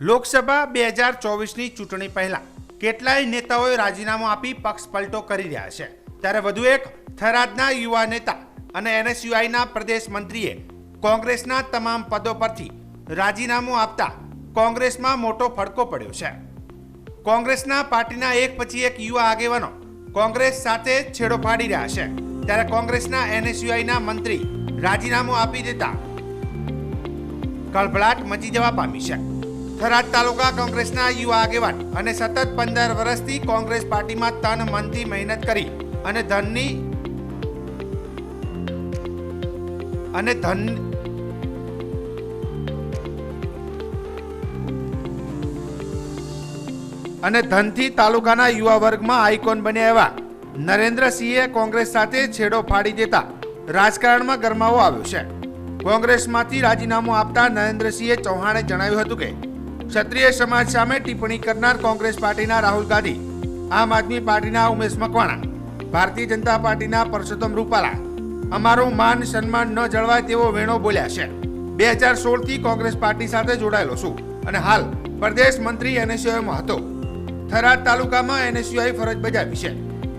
લોકસભા 2024ની ચૂંટણી પહેલા કેટલાય નેતાઓએ રાજીનામું આપી પક્ષ પલટો કરી રહ્યા છે, ત્યારે વધુ એક થરાદના યુવા નેતા અને NSUIના પ્રદેશ મંત્રીએ કોંગ્રેસના તમામ પદો પરથી રાજીનામું આપતા કોંગ્રેસમાં મોટો ફડકો પડ્યો છે. કોંગ્રેસના પાર્ટીના એક પછી એક યુવા આગેવાનો કોંગ્રેસ સાથે છેડો ફાડી રહ્યા છે, ત્યારે કોંગ્રેસના NSUIના મંત્રી રાજીનામું આપી દેતા કળભળાટ મચી જવા પામી છે. થરાદ તાલુકા કોંગ્રેસના યુવા આગેવાન અને સતત 15 વર્ષથી કોંગ્રેસ પાર્ટીમાં તન મનથી મહેનત કરી અને ધનથી તાલુકાના યુવા વર્ગમાં આઇકોન બન્યા એવા નરેન્દ્રસિંહે કોંગ્રેસ સાથે છેડો ફાડી દેતા રાજકારણમાં ગરમાવો આવ્યો છે. કોંગ્રેસમાંથી રાજીનામું આપતા નરેન્દ્રસિંહ ચૌહાણે જણાવ્યું હતું કે ક્ષત્રિય સમાજ સામે ટિપ્પણી કરનાર કોંગ્રેસ પાર્ટીના રાહુલ ગાંધી, આમ આદમી પાર્ટીના ઉમેશ મકવાણા, ભારતીય જનતા પાર્ટીના પરસોત્તમ રૂપાલા અમારું માન સન્માન ન જળવાય તેવો વેણો બોલ્યા છે. 2016થી કોંગ્રેસ પાર્ટી સાથે જોડાયેલો છું અને હાલ પ્રદેશ મંત્રી NSUIમાં હતો. થરાદ તાલુકામાં NSUI ફરજ બજાવી છે.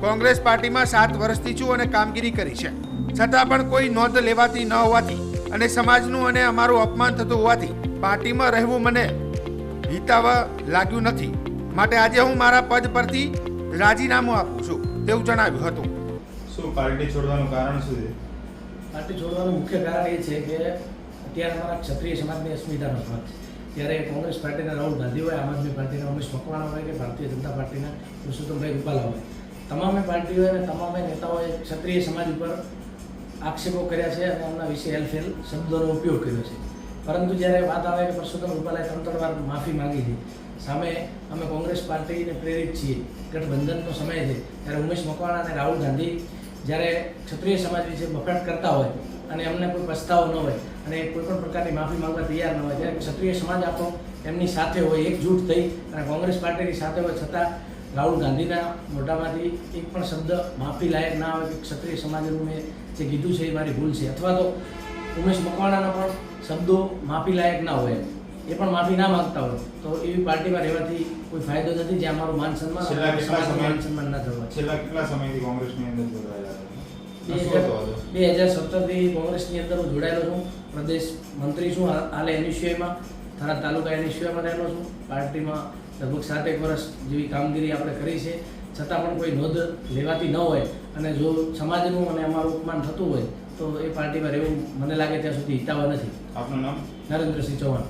કોંગ્રેસ પાર્ટીમાં 7 વર્ષથી છું અને કામગીરી કરી છે, છતાં પણ કોઈ નોંધ લેવાતી ન હોવાથી અને સમાજનું અને અમારું અપમાન થતું હોવાથી પાર્ટીમાં રહેવું મને હિતાવ લાગ્યું નથી, માટે આજે હું મારા પદ પરથી રાજીનામું આપું છું તેવું જણાવ્યું હતું. શું પાર્ટી છોડવાનું કારણ શું છે? પાર્ટી છોડવાનું મુખ્ય કારણ એ છે કે અત્યારે અમારા ક્ષત્રિય સમાજની અસ્મિતાનો ભાગ છે. ત્યારે કોંગ્રેસ પાર્ટીના રાહુલ ગાંધી હોય, આમ આદમી પાર્ટીના ઉમેશ મકવાણા હોય કે ભારતીય જનતા પાર્ટીના પરસોત્તમભાઈ રૂપાલા હોય, તમામે પાર્ટીઓ અને તમામે નેતાઓએ ક્ષત્રિય સમાજ ઉપર આક્ષેપો કર્યા છે અને એમના વિશે હેલફેલ શબ્દોનો ઉપયોગ કર્યો છે. પરંતુ જ્યારે વાત આવે કે પરસોત્તમ રૂપાલાએ 3 વાર માફી માંગી છે, સામે અમે કોંગ્રેસ પાર્ટીને પ્રેરિત છીએ, ગઠબંધનનો સમય છે, ત્યારે ઉમેશ મકવાણા અને રાહુલ ગાંધી જ્યારે ક્ષત્રિય સમાજ વિશે બફાટ કરતા હોય અને એમને કોઈ પસ્તાવો ન હોય અને કોઈ પણ પ્રકારની માફી માંગવા તૈયાર ન હોય, ત્યારે ક્ષત્રિય સમાજ આપણો એમની સાથે હોય, એકજૂટ થઈ અને કોંગ્રેસ પાર્ટીની સાથે હોય, છતાં રાહુલ ગાંધીના મોઢામાંથી એક પણ શબ્દ માફી લાયક ના હોય કે ક્ષત્રિય સમાજનું મેં જે કીધું છે એ મારી ભૂલ છે, અથવા તો ઉમેશ મકવાણાના પણ શબ્દો માફી લાયક ના હોય, એ પણ માફી ના માંગતા હોય, તો એવી પાર્ટીમાં રહેવાથી કોઈ ફાયદો નથી, જે અમારું માન સન્માન ના થવા. છેલ્લા કેટલા સમયથી કોંગ્રેસની અંદર જોડાયેલા? 2017થી કોંગ્રેસની અંદર હું જોડાયેલો છું, પ્રદેશ મંત્રી છું, હાલે NSUIમાં થરાદ તાલુકા NSUIમાં રહેલો છું. પાર્ટીમાં લગભગ 7 વર્ષ જેવી કામગીરી આપણે કરી છે, છતાં પણ કોઈ નોંધ લેવાતી ન હોય અને જો સમાજનું અને અમારું અપમાન થતું હોય તો એ પાર્ટીમાં રહેવું મને લાગે ત્યાં સુધી હિતાવ નથી. આપનું નામ? નરેન્દ્રસિંહ ચૌહાણ.